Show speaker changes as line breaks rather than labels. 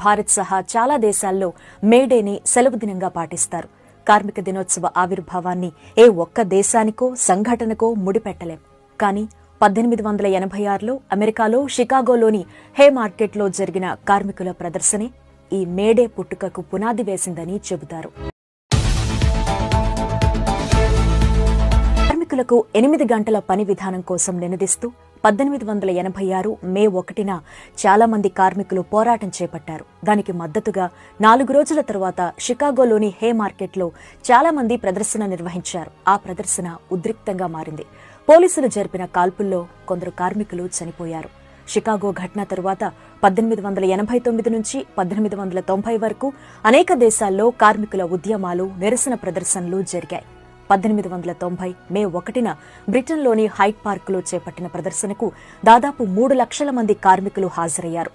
భారత్ సహా చాలా దేశాల్లో మేడేని సెలవు దినంగా పాటిస్తారు. కార్మిక దినోత్సవ ఆవిర్భావాన్ని ఏ ఒక్క దేశానికో సంఘటనకో ముడిపెట్టలేం. కానీ 1886లో అమెరికాలో షికాగోలోని హే మార్కెట్లో జరిగిన కార్మికుల ప్రదర్శనే ఈ మేడే పుట్టుకకు పునాది వేసిందని చెబుతారు. కార్మికులకు 8 గంటల పని విధానం కోసం నినదిస్తూ 1886 మే 1న చాలా మంది కార్మికులు పోరాటం చేపట్టారు. దానికి మద్దతుగా 4 రోజుల తర్వాత షికాగోలోని హే మార్కెట్లో చాలా మంది ప్రదర్శన నిర్వహించారు. ఆ ప్రదర్శన ఉద్రిక్తంగా మారింది. పోలీసులు జరిపిన కాల్పుల్లో కొందరు కార్మికులు చనిపోయారు. షికాగో ఘటన తరువాత 1889 నుంచి 1890 వరకు అనేక దేశాల్లో కార్మికుల ఉద్యమాలు, నిరసన ప్రదర్శనలు జరిగాయి. 1890 మే 1న బ్రిటన్లోని హైడ్ పార్కులో చేపట్టిన ప్రదర్శనకు దాదాపు 3 లక్షల మంది కార్మికులు హాజరయ్యారు.